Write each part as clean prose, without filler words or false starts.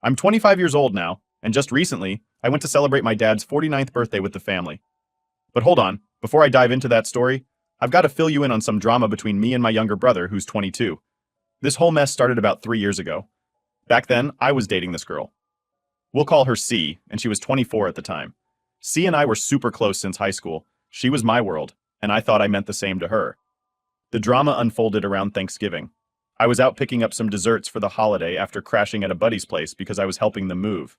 I'm 25 years old now, and just recently, I went to celebrate my dad's 49th birthday with the family. But hold on, before I dive into that story, I've got to fill you in on some drama between me and my younger brother, who's 22. This whole mess started about 3 years ago. Back then, I was dating this girl. We'll call her C, and she was 24 at the time. C and I were super close since high school. She was my world, and I thought I meant the same to her. The drama unfolded around Thanksgiving. I was out picking up some desserts for the holiday after crashing at a buddy's place because I was helping them move.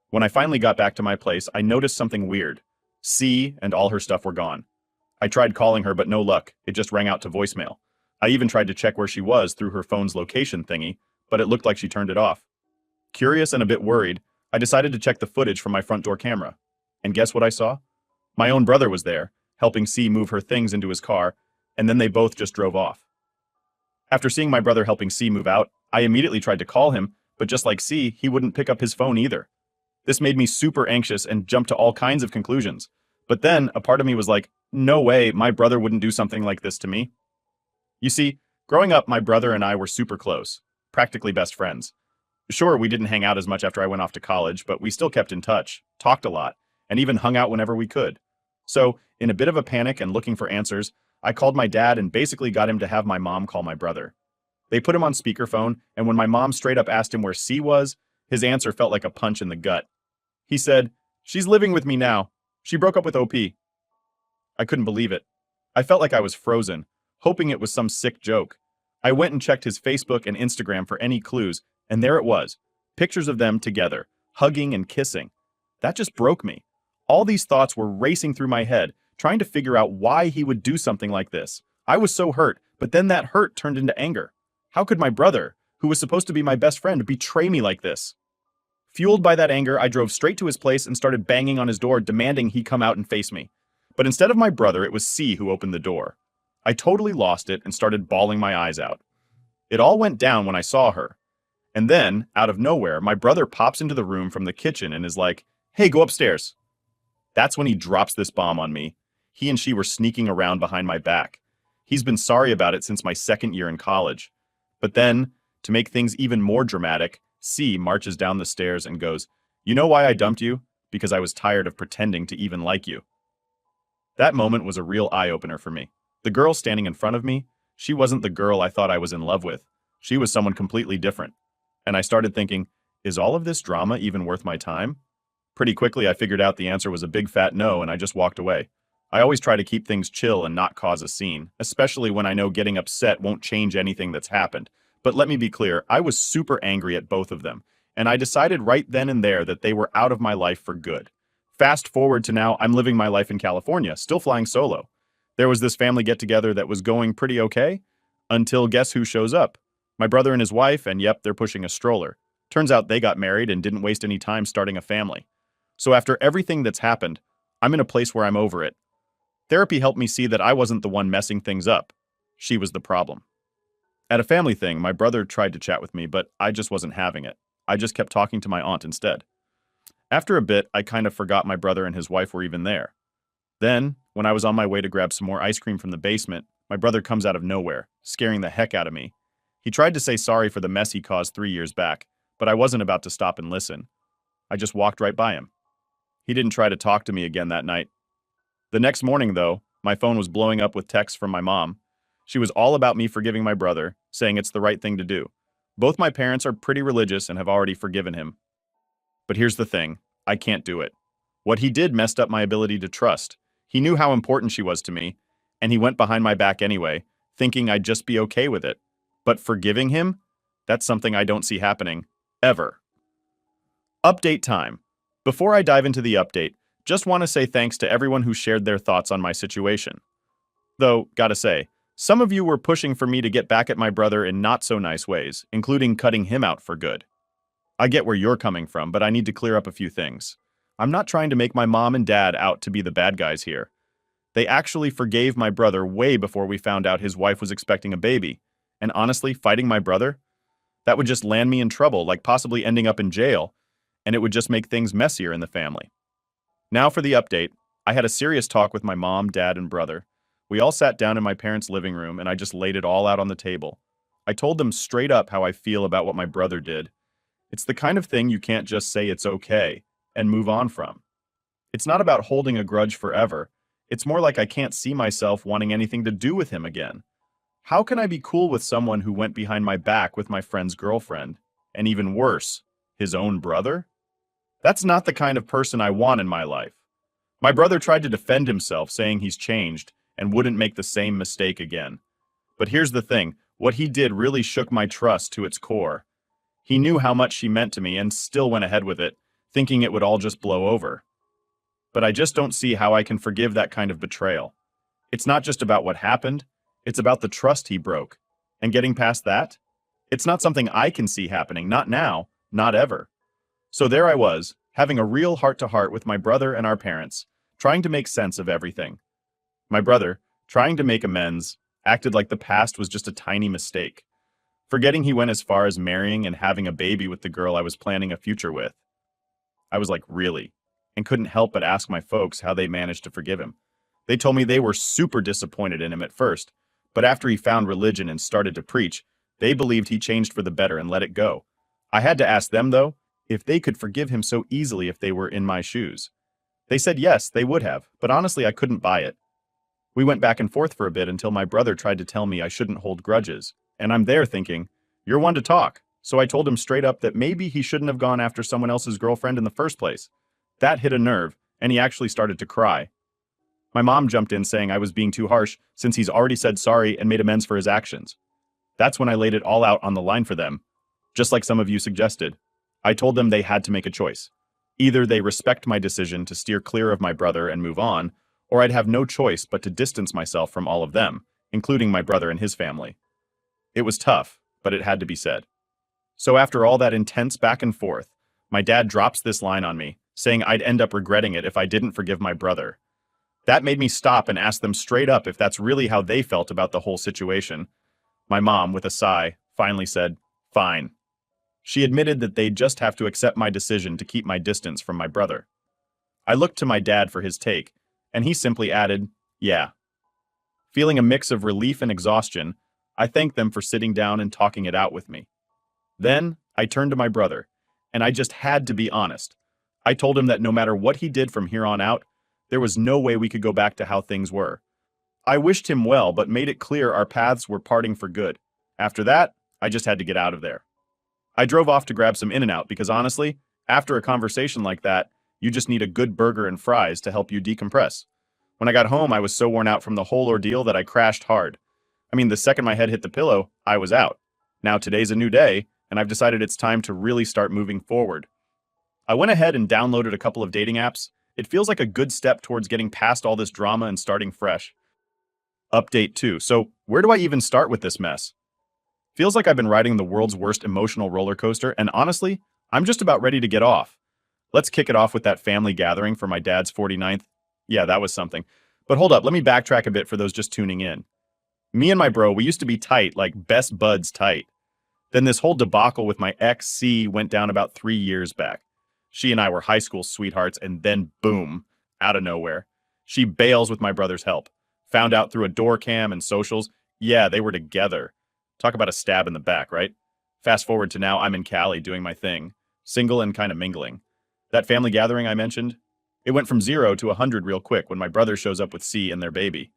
When I finally got back to my place, I noticed something weird. C and all her stuff were gone. I tried calling her, but no luck. It just rang out to voicemail. I even tried to check where she was through her phone's location thingy, but it looked like she turned it off. Curious and a bit worried, I decided to check the footage from my front door camera. And guess what I saw? My own brother was there, helping C move her things into his car, and then they both just drove off. After seeing my brother helping C move out, I immediately tried to call him, but just like C, he wouldn't pick up his phone either. This made me super anxious and jumped to all kinds of conclusions. But then a part of me was like, no way, my brother wouldn't do something like this to me. You see, growing up, my brother and I were super close, practically best friends. Sure, we didn't hang out as much after I went off to college, but we still kept in touch, talked a lot, and even hung out whenever we could. So, in a bit of a panic and looking for answers, I called my dad and basically got him to have my mom call my brother. They put him on speakerphone, and when my mom straight up asked him where C was, his answer felt like a punch in the gut. He said, "She's living with me now. She broke up with OP." I couldn't believe it. I felt like I was frozen, hoping it was some sick joke. I went and checked his Facebook and Instagram for any clues, and there it was. Pictures of them together, hugging and kissing. That just broke me. All these thoughts were racing through my head, trying to figure out why he would do something like this. I was so hurt, but then that hurt turned into anger. How could my brother, who was supposed to be my best friend, betray me like this? Fueled by that anger, I drove straight to his place and started banging on his door, demanding he come out and face me. But instead of my brother, it was C who opened the door. I totally lost it and started bawling my eyes out. It all went down when I saw her. And then, out of nowhere, my brother pops into the room from the kitchen and is like, "Hey, go upstairs." That's when he drops this bomb on me. He and she were sneaking around behind my back. He's been sorry about it since my second year in college. But then, to make things even more dramatic, C marches down the stairs and goes, "You know why I dumped you? Because I was tired of pretending to even like you." That moment was a real eye-opener for me. The girl standing in front of me, she wasn't the girl I thought I was in love with. She was someone completely different. And I started thinking, is all of this drama even worth my time? Pretty quickly, I figured out the answer was a big fat no, and I just walked away. I always try to keep things chill and not cause a scene, especially when I know getting upset won't change anything that's happened. But let me be clear, I was super angry at both of them, and I decided right then and there that they were out of my life for good. Fast forward to now, I'm living my life in California, still flying solo. There was this family get-together that was going pretty okay, until guess who shows up? My brother and his wife, and yep, they're pushing a stroller. Turns out they got married and didn't waste any time starting a family. So after everything that's happened, I'm in a place where I'm over it. Therapy helped me see that I wasn't the one messing things up. She was the problem. At a family thing, my brother tried to chat with me, but I just wasn't having it. I just kept talking to my aunt instead. After a bit, I kind of forgot my brother and his wife were even there. Then, when I was on my way to grab some more ice cream from the basement, my brother comes out of nowhere, scaring the heck out of me. He tried to say sorry for the mess he caused 3 years back, but I wasn't about to stop and listen. I just walked right by him. He didn't try to talk to me again that night. The next morning, though, my phone was blowing up with texts from my mom. She was all about me forgiving my brother, saying it's the right thing to do. Both my parents are pretty religious and have already forgiven him. But here's the thing, I can't do it. What he did messed up my ability to trust. He knew how important she was to me, and he went behind my back anyway, thinking I'd just be okay with it. But forgiving him? That's something I don't see happening. Ever. Update time. Before I dive into the update, just want to say thanks to everyone who shared their thoughts on my situation. Though, gotta say, some of you were pushing for me to get back at my brother in not-so-nice ways, including cutting him out for good. I get where you're coming from, but I need to clear up a few things. I'm not trying to make my mom and dad out to be the bad guys here. They actually forgave my brother way before we found out his wife was expecting a baby. And honestly, fighting my brother? That would just land me in trouble, like possibly ending up in jail, and it would just make things messier in the family. Now for the update. I had a serious talk with my mom, dad, and brother. We all sat down in my parents' living room, and I just laid it all out on the table. I told them straight up how I feel about what my brother did. It's the kind of thing you can't just say it's okay and move on from. It's not about holding a grudge forever. It's more like I can't see myself wanting anything to do with him again. How can I be cool with someone who went behind my back with my friend's girlfriend? And even worse, his own brother? That's not the kind of person I want in my life. My brother tried to defend himself, saying he's changed and wouldn't make the same mistake again. But here's the thing, what he did really shook my trust to its core. He knew how much she meant to me and still went ahead with it, thinking it would all just blow over. But I just don't see how I can forgive that kind of betrayal. It's not just about what happened, it's about the trust he broke. And getting past that? It's not something I can see happening, not now, not ever. So there I was, having a real heart-to-heart with my brother and our parents, trying to make sense of everything. My brother, trying to make amends, acted like the past was just a tiny mistake, forgetting he went as far as marrying and having a baby with the girl I was planning a future with. I was like, really? And couldn't help but ask my folks how they managed to forgive him. They told me they were super disappointed in him at first, but after he found religion and started to preach, they believed he changed for the better and let it go. I had to ask them, though, if they could forgive him so easily if they were in my shoes. They said yes, they would have, but honestly, I couldn't buy it. We went back and forth for a bit until my brother tried to tell me I shouldn't hold grudges, and I'm there thinking, you're one to talk. So I told him straight up that maybe he shouldn't have gone after someone else's girlfriend in the first place. That hit a nerve, and he actually started to cry. My mom jumped in saying I was being too harsh since he's already said sorry and made amends for his actions. That's when I laid it all out on the line for them, just like some of you suggested. I told them they had to make a choice. Either they respect my decision to steer clear of my brother and move on, or I'd have no choice but to distance myself from all of them, including my brother and his family. It was tough, but it had to be said. So after all that intense back and forth, my dad drops this line on me, saying I'd end up regretting it if I didn't forgive my brother. That made me stop and ask them straight up if that's really how they felt about the whole situation. My mom, with a sigh, finally said, fine. She admitted that they'd just have to accept my decision to keep my distance from my brother. I looked to my dad for his take, and he simply added, yeah. Feeling a mix of relief and exhaustion, I thanked them for sitting down and talking it out with me. Then, I turned to my brother, and I just had to be honest. I told him that no matter what he did from here on out, there was no way we could go back to how things were. I wished him well, but made it clear our paths were parting for good. After that, I just had to get out of there. I drove off to grab some In-N-Out because honestly, after a conversation like that, you just need a good burger and fries to help you decompress. When I got home, I was so worn out from the whole ordeal that I crashed hard. I mean, the second my head hit the pillow, I was out. Now today's a new day, and I've decided it's time to really start moving forward. I went ahead and downloaded a couple of dating apps. It feels like a good step towards getting past all this drama and starting fresh. Update 2. So, where do I even start with this mess? Feels like I've been riding the world's worst emotional roller coaster, and honestly, I'm just about ready to get off. Let's kick it off with that family gathering for my dad's 49th. Yeah, that was something. But hold up, let me backtrack a bit for those just tuning in. Me and my bro, we used to be tight, like best buds tight. Then this whole debacle with my ex C went down about 3 years back. She and I were high school sweethearts, and then boom, out of nowhere. She bails with my brother's help. Found out through a door cam and socials, yeah, they were together. Talk about a stab in the back, right? Fast forward to now, I'm in Cali doing my thing, single and kind of mingling. That family gathering I mentioned, it went from 0 to 100 real quick when my brother shows up with C and their baby.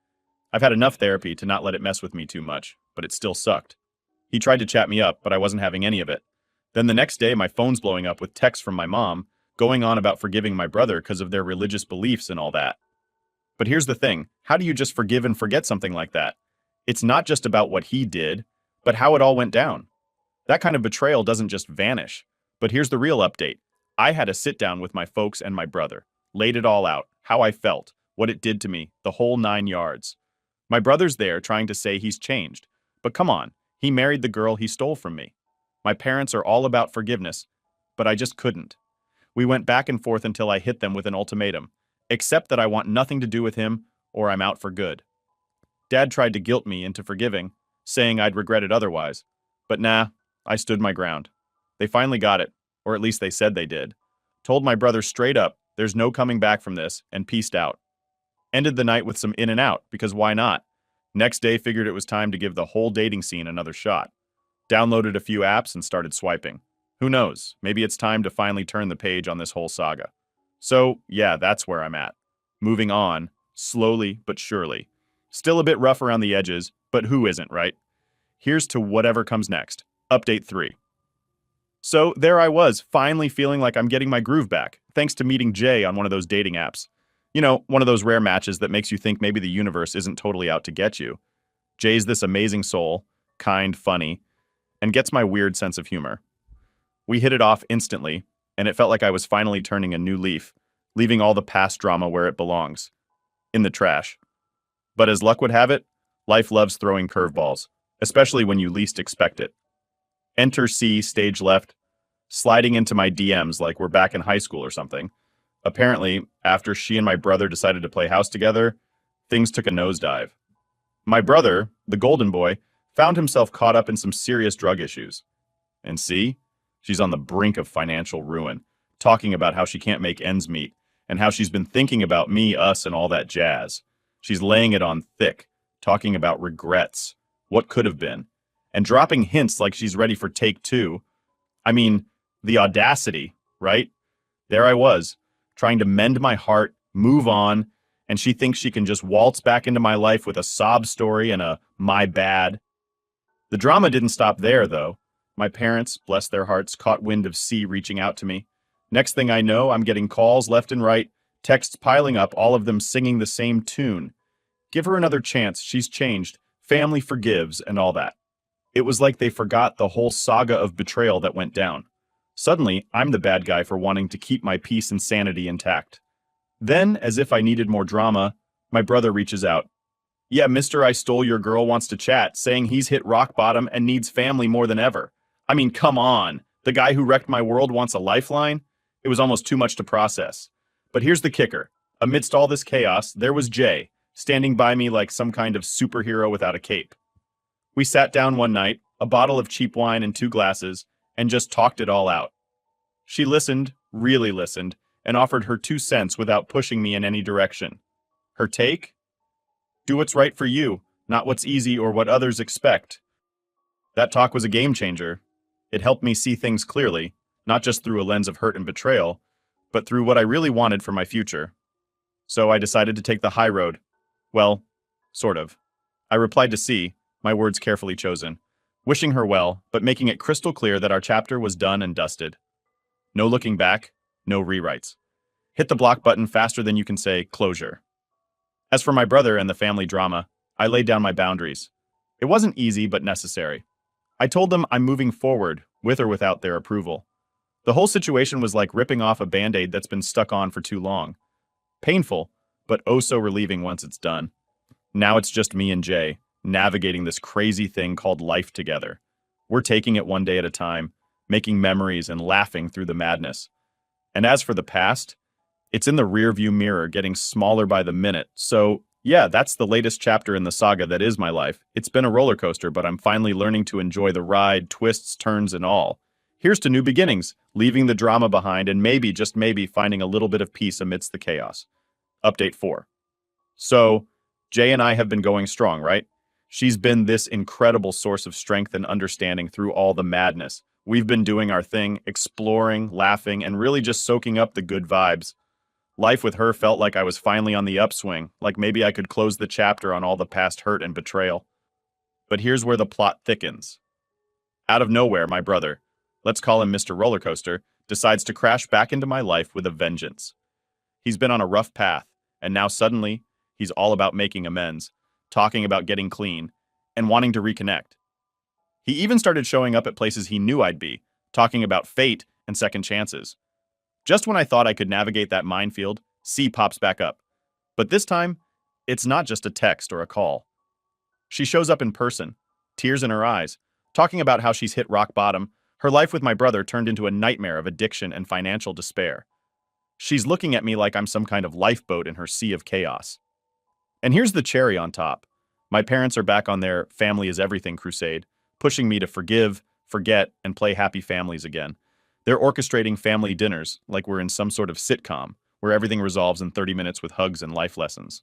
I've had enough therapy to not let it mess with me too much, but it still sucked. He tried to chat me up, but I wasn't having any of it. Then the next day, my phone's blowing up with texts from my mom, going on about forgiving my brother because of their religious beliefs and all that. But here's the thing, how do you just forgive and forget something like that? It's not just about what he did, but how it all went down. That kind of betrayal doesn't just vanish. But here's the real update. I had a sit down with my folks and my brother, laid it all out, how I felt, what it did to me, the whole 9 yards. My brother's there trying to say he's changed. But come on, he married the girl he stole from me. My parents are all about forgiveness, but I just couldn't. We went back and forth until I hit them with an ultimatum. Accept that I want nothing to do with him, or I'm out for good. Dad tried to guilt me into forgiving, saying I'd regret it otherwise. But nah, I stood my ground. They finally got it, or at least they said they did. Told my brother straight up, there's no coming back from this, and peaced out. Ended the night with some In-N-Out, because why not? Next day figured it was time to give the whole dating scene another shot. Downloaded a few apps and started swiping. Who knows? Maybe it's time to finally turn the page on this whole saga. So, yeah, that's where I'm at. Moving on, slowly but surely. Still a bit rough around the edges, but who isn't, right? Here's to whatever comes next. Update 3. So there I was, finally feeling like I'm getting my groove back, thanks to meeting Jay on one of those dating apps. You know, one of those rare matches that makes you think maybe the universe isn't totally out to get you. Jay's this amazing soul, kind, funny, and gets my weird sense of humor. We hit it off instantly, and it felt like I was finally turning a new leaf, leaving all the past drama where it belongs, in the trash. But as luck would have it, life loves throwing curveballs, especially when you least expect it. Enter C, stage left, sliding into my DMs like we're back in high school or something. Apparently, after she and my brother decided to play house together, things took a nosedive. My brother, the golden boy, found himself caught up in some serious drug issues. And C, she's on the brink of financial ruin, talking about how she can't make ends meet, and how she's been thinking about me, us, and all that jazz. She's laying it on thick, talking about regrets, what could have been, and dropping hints like she's ready for take 2. I mean, the audacity, right? There I was, trying to mend my heart, move on, and she thinks she can just waltz back into my life with a sob story and a my bad. The drama didn't stop there, though. My parents, bless their hearts, caught wind of C reaching out to me. Next thing I know, I'm getting calls left and right, texts piling up, all of them singing the same tune. Give her another chance, she's changed, family forgives, and all that. It was like they forgot the whole saga of betrayal that went down. Suddenly, I'm the bad guy for wanting to keep my peace and sanity intact. Then, as if I needed more drama, my brother reaches out. Yeah, Mr. I Stole Your Girl wants to chat, saying he's hit rock bottom and needs family more than ever. I mean, come on. The guy who wrecked my world wants a lifeline? It was almost too much to process. But here's the kicker. Amidst all this chaos, there was Jay, standing by me like some kind of superhero without a cape. We sat down one night, a bottle of cheap wine and 2 glasses, and just talked it all out. She listened, really listened, and offered her 2 cents without pushing me in any direction. Her take? Do what's right for you, not what's easy or what others expect. That talk was a game changer. It helped me see things clearly, not just through a lens of hurt and betrayal, but through what I really wanted for my future. So I decided to take the high road. Well, sort of. I replied to C, my words carefully chosen, wishing her well, but making it crystal clear that our chapter was done and dusted. No looking back, no rewrites. Hit the block button faster than you can say closure. As for my brother and the family drama, I laid down my boundaries. It wasn't easy, but necessary. I told them I'm moving forward, with or without their approval. The whole situation was like ripping off a Band-Aid that's been stuck on for too long. Painful, but oh so relieving once it's done. Now it's just me and Jay, navigating this crazy thing called life together. We're taking it one day at a time, making memories and laughing through the madness. And as for the past, it's in the rearview mirror, getting smaller by the minute. So, yeah, that's the latest chapter in the saga that is my life. It's been a roller coaster, but I'm finally learning to enjoy the ride, twists, turns, and all. Here's to new beginnings, leaving the drama behind and maybe, just maybe, finding a little bit of peace amidst the chaos. Update 4. So, Jay and I have been going strong, right? She's been this incredible source of strength and understanding through all the madness. We've been doing our thing, exploring, laughing, and really just soaking up the good vibes. Life with her felt like I was finally on the upswing, like maybe I could close the chapter on all the past hurt and betrayal. But here's where the plot thickens. Out of nowhere, my brother, let's call him Mr. Rollercoaster, decides to crash back into my life with a vengeance. He's been on a rough path, and now suddenly, he's all about making amends, talking about getting clean, and wanting to reconnect. He even started showing up at places he knew I'd be, talking about fate and second chances. Just when I thought I could navigate that minefield, C pops back up. But this time, it's not just a text or a call. She shows up in person, tears in her eyes, talking about how she's hit rock bottom. Her life with my brother turned into a nightmare of addiction and financial despair. She's looking at me like I'm some kind of lifeboat in her sea of chaos. And here's the cherry on top. My parents are back on their family is everything crusade, pushing me to forgive, forget, and play happy families again. They're orchestrating family dinners like we're in some sort of sitcom, where everything resolves in 30 minutes with hugs and life lessons.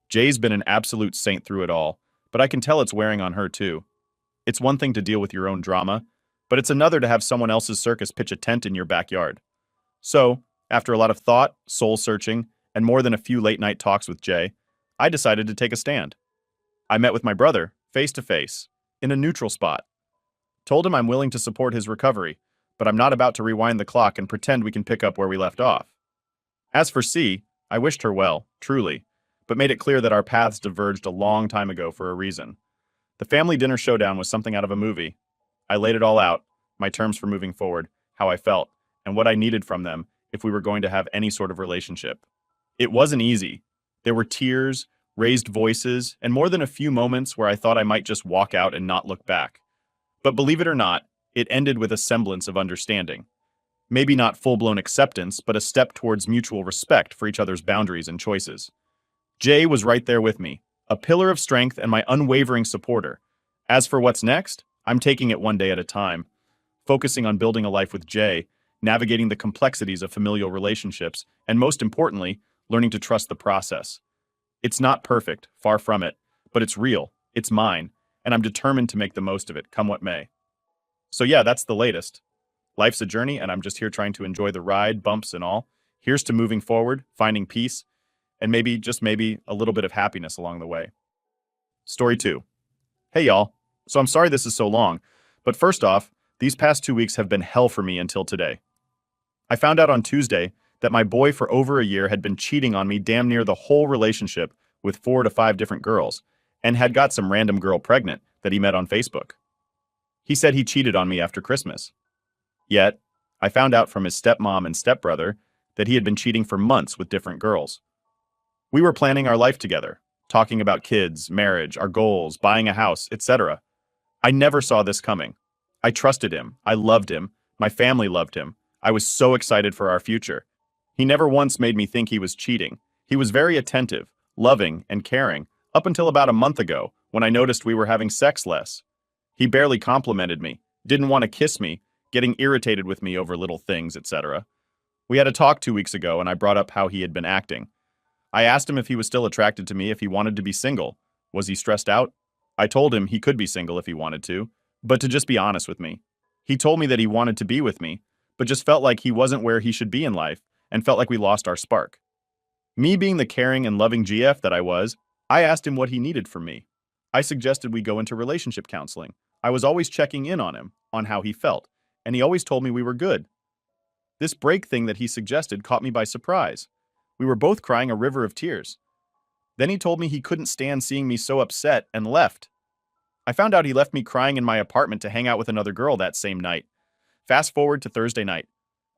Jay's been an absolute saint through it all, but I can tell it's wearing on her too. It's one thing to deal with your own drama, but it's another to have someone else's circus pitch a tent in your backyard. So, after a lot of thought, soul searching, and more than a few late night talks with Jay, I decided to take a stand. I met with my brother, face to face, in a neutral spot. Told him I'm willing to support his recovery, but I'm not about to rewind the clock and pretend we can pick up where we left off. As for C, I wished her well, truly, but made it clear that our paths diverged a long time ago for a reason. The family dinner showdown was something out of a movie. I laid it all out, my terms for moving forward, how I felt, and what I needed from them if we were going to have any sort of relationship. It wasn't easy. There were tears, raised voices, and more than a few moments where I thought I might just walk out and not look back. But believe it or not, it ended with a semblance of understanding. Maybe not full-blown acceptance, but a step towards mutual respect for each other's boundaries and choices. Jay was right there with me, a pillar of strength and my unwavering supporter. As for what's next, I'm taking it one day at a time, focusing on building a life with Jay, navigating the complexities of familial relationships, and most importantly, learning to trust the process. It's not perfect, far from it, but it's real, it's mine, and I'm determined to make the most of it, come what may. So yeah, that's the latest. Life's a journey, and I'm just here trying to enjoy the ride, bumps and all. Here's to moving forward, finding peace, and maybe, just maybe, a little bit of happiness along the way. Story 2. Hey y'all. So I'm sorry this is so long, but first off, these past 2 weeks have been hell for me until today. I found out on Tuesday that my boy for over a year had been cheating on me damn near the whole relationship with 4 to 5 different girls, and had got some random girl pregnant that he met on Facebook. He said he cheated on me after Christmas. Yet, I found out from his stepmom and stepbrother that he had been cheating for months with different girls. We were planning our life together, talking about kids, marriage, our goals, buying a house, etc. I never saw this coming. I trusted him. I loved him. My family loved him. I was so excited for our future. He never once made me think he was cheating. He was very attentive, loving, and caring, up until about a month ago, when I noticed we were having sex less. He barely complimented me, didn't want to kiss me, getting irritated with me over little things, etc. We had a talk 2 weeks ago, and I brought up how he had been acting. I asked him if he was still attracted to me, if he wanted to be single. Was he stressed out? I told him he could be single if he wanted to, but to just be honest with me. He told me that he wanted to be with me, but just felt like he wasn't where he should be in life, and felt like we lost our spark. Me being the caring and loving GF that I was, I asked him what he needed from me. I suggested we go into relationship counseling. I was always checking in on him, on how he felt, and he always told me we were good. This break thing that he suggested caught me by surprise. We were both crying a river of tears. Then he told me he couldn't stand seeing me so upset and left. I found out he left me crying in my apartment to hang out with another girl that same night. Fast forward to Thursday night.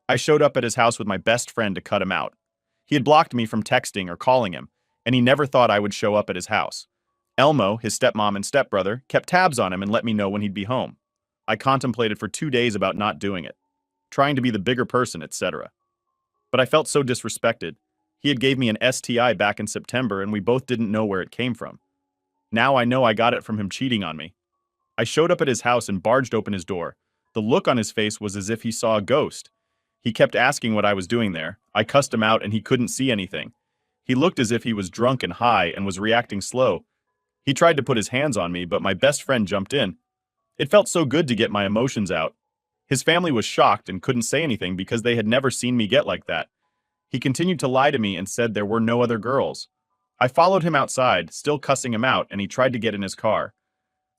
I showed up at his house with my best friend to cut him out. He had blocked me from texting or calling him, and he never thought I would show up at his house. Elmo, his stepmom and stepbrother, kept tabs on him and let me know when he'd be home. I contemplated for 2 days about not doing it, trying to be the bigger person, etc. But I felt so disrespected. He had gave me an STI back in September, and we both didn't know where it came from. Now I know I got it from him cheating on me. I showed up at his house and barged open his door. The look on his face was as if he saw a ghost. He kept asking what I was doing there. I cussed him out and he couldn't see anything. He looked as if he was drunk and high and was reacting slow. He tried to put his hands on me, but my best friend jumped in. It felt so good to get my emotions out. His family was shocked and couldn't say anything because they had never seen me get like that. He continued to lie to me and said there were no other girls. I followed him outside, still cussing him out, and he tried to get in his car.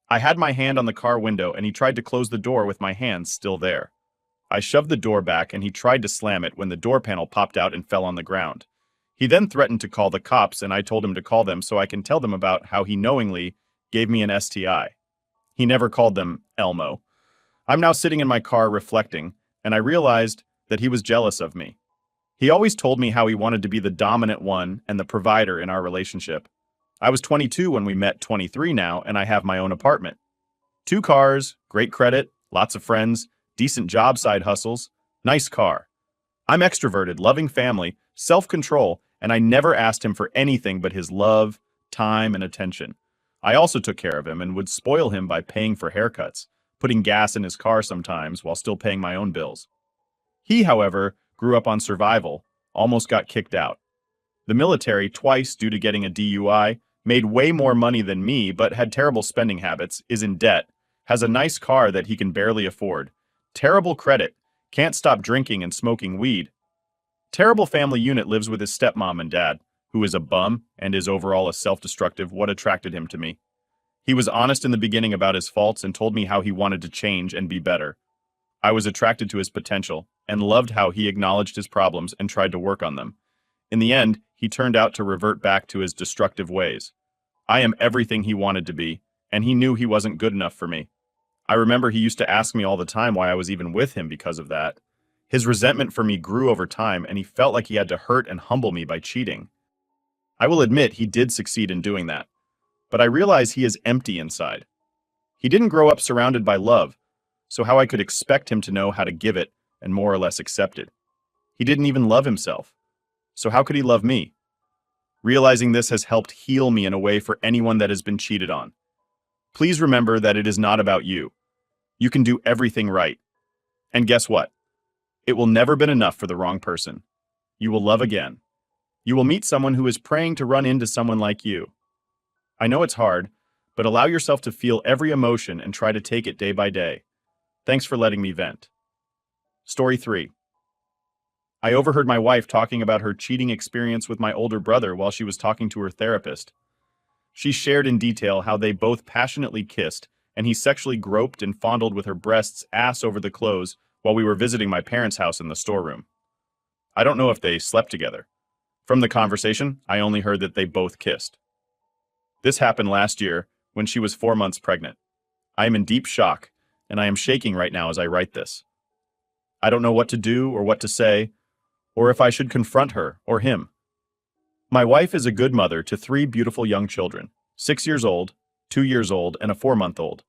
I had my hand on the car window and he tried to close the door with my hands still there. I shoved the door back and he tried to slam it when the door panel popped out and fell on the ground. He then threatened to call the cops, and I told him to call them so I can tell them about how he knowingly gave me an STI. He never called them Elmo. I'm now sitting in my car reflecting, and I realized that he was jealous of me. He always told me how he wanted to be the dominant one and the provider in our relationship. I was 22 when we met, 23 now, and I have my own apartment. 2 cars, great credit, lots of friends, decent job side hustles, nice car. I'm extroverted, loving family, self-control, and I never asked him for anything but his love, time, and attention. I also took care of him and would spoil him by paying for haircuts, putting gas in his car sometimes while still paying my own bills. He, however, grew up on survival, almost got kicked out. The military twice due to getting a DUI, made way more money than me but had terrible spending habits, is in debt, has a nice car that he can barely afford, Terrible credit. Can't stop drinking and smoking weed. Terrible family unit lives with his stepmom and dad, who is a bum and is overall a self-destructive. What attracted him to me? He was honest in the beginning about his faults and told me how he wanted to change and be better. I was attracted to his potential and loved how he acknowledged his problems and tried to work on them. In the end, he turned out to revert back to his destructive ways. I am everything he wanted to be, and he knew he wasn't good enough for me. I remember he used to ask me all the time why I was even with him because of that. His resentment for me grew over time, and he felt like he had to hurt and humble me by cheating. I will admit he did succeed in doing that, but I realize he is empty inside. He didn't grow up surrounded by love, so how I could expect him to know how to give it and more or less accept it? He didn't even love himself, so how could he love me? Realizing this has helped heal me in a way for anyone that has been cheated on. Please remember that it is not about you. You can do everything right. And guess what? It will never been enough for the wrong person. You will love again. You will meet someone who is praying to run into someone like you. I know it's hard, but allow yourself to feel every emotion and try to take it day by day. Thanks for letting me vent. Story 3. I overheard my wife talking about her cheating experience with my older brother while she was talking to her therapist. She shared in detail how they both passionately kissed, and he sexually groped and fondled with her breasts ass over the clothes while we were visiting my parents' house in the storeroom. I don't know if they slept together. From the conversation, I only heard that they both kissed. This happened last year when she was 4 months pregnant. I am in deep shock, and I am shaking right now as I write this. I don't know what to do or what to say, or if I should confront her or him. My wife is a good mother to 3 beautiful young children, 6 years old, 2 years old, and a 4-month-old.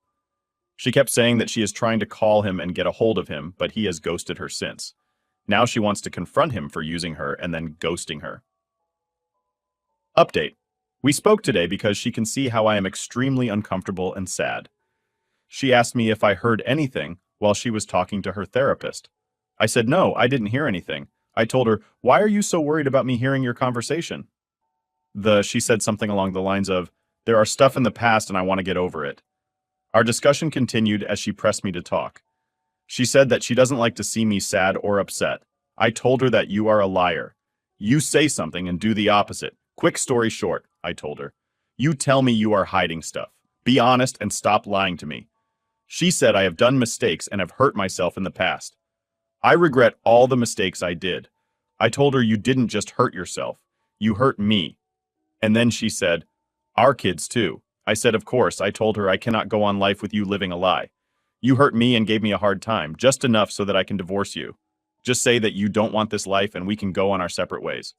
She kept saying that she is trying to call him and get a hold of him, but he has ghosted her since. Now she wants to confront him for using her and then ghosting her. Update. We spoke today because she can see how I am extremely uncomfortable and sad. She asked me if I heard anything while she was talking to her therapist. I said no, I didn't hear anything. I told her, why are you so worried about me hearing your conversation? She said something along the lines of, there are stuff in the past and I want to get over it. Our discussion continued as she pressed me to talk. She said that she doesn't like to see me sad or upset. I told her that you are a liar. You say something and do the opposite. Quick story short, I told her. You tell me you are hiding stuff. Be honest and stop lying to me. She said I have done mistakes and have hurt myself in the past. I regret all the mistakes I did. I told her you didn't just hurt yourself. You hurt me. And then she said, our kids too. I said, of course. I told her I cannot go on life with you living a lie. You hurt me and gave me a hard time, just enough so that I can divorce you. Just say that you don't want this life and we can go on our separate ways.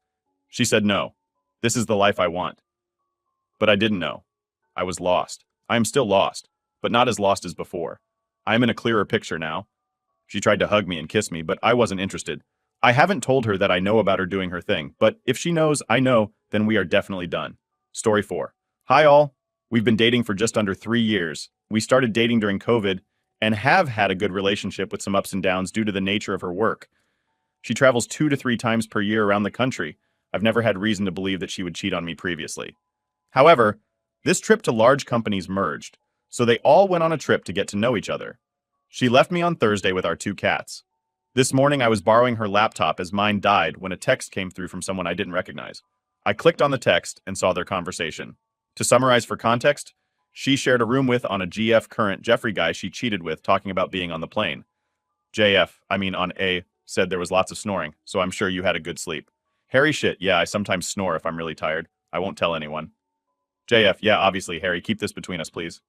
She said, no, this is the life I want. But I didn't know. I was lost. I am still lost, but not as lost as before. I am in a clearer picture now. She tried to hug me and kiss me, but I wasn't interested. I haven't told her that I know about her doing her thing, but if she knows I know, then we are definitely done. Story 4. Hi all. We've been dating for just under 3 years. We started dating during COVID and have had a good relationship with some ups and downs due to the nature of her work. She travels 2 to 3 times per year around the country. I've never had reason to believe that she would cheat on me previously. However, this trip to large companies merged, so they all went on a trip to get to know each other. She left me on Thursday with our 2 cats. This morning I was borrowing her laptop as mine died when a text came through from someone I didn't recognize. I clicked on the text and saw their conversation. To summarize for context, she shared a room with on a GF current Jeffrey guy she cheated with talking about being on the plane. On A, said there was lots of snoring, so I'm sure you had a good sleep. Harry shit, yeah, I sometimes snore if I'm really tired. I won't tell anyone. JF, yeah, obviously, Harry, keep this between us, please.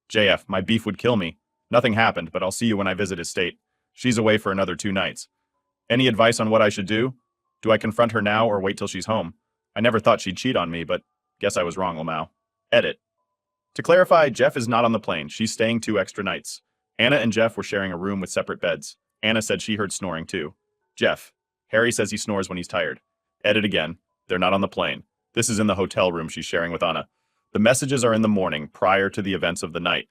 JF, my beef would kill me. Nothing happened, but I'll see you when I visit his state. She's away for another 2 nights. Any advice on what I should do? Do I confront her now or wait till she's home? I never thought she'd cheat on me, but guess I was wrong, Lamau. Edit. To clarify, Jeff is not on the plane. She's staying 2 extra nights. Anna and Jeff were sharing a room with separate beds. Anna said she heard snoring too. Jeff. Harry says he snores when he's tired. Edit again. They're not on the plane. This is in the hotel room she's sharing with Anna. The messages are in the morning prior to the events of the night.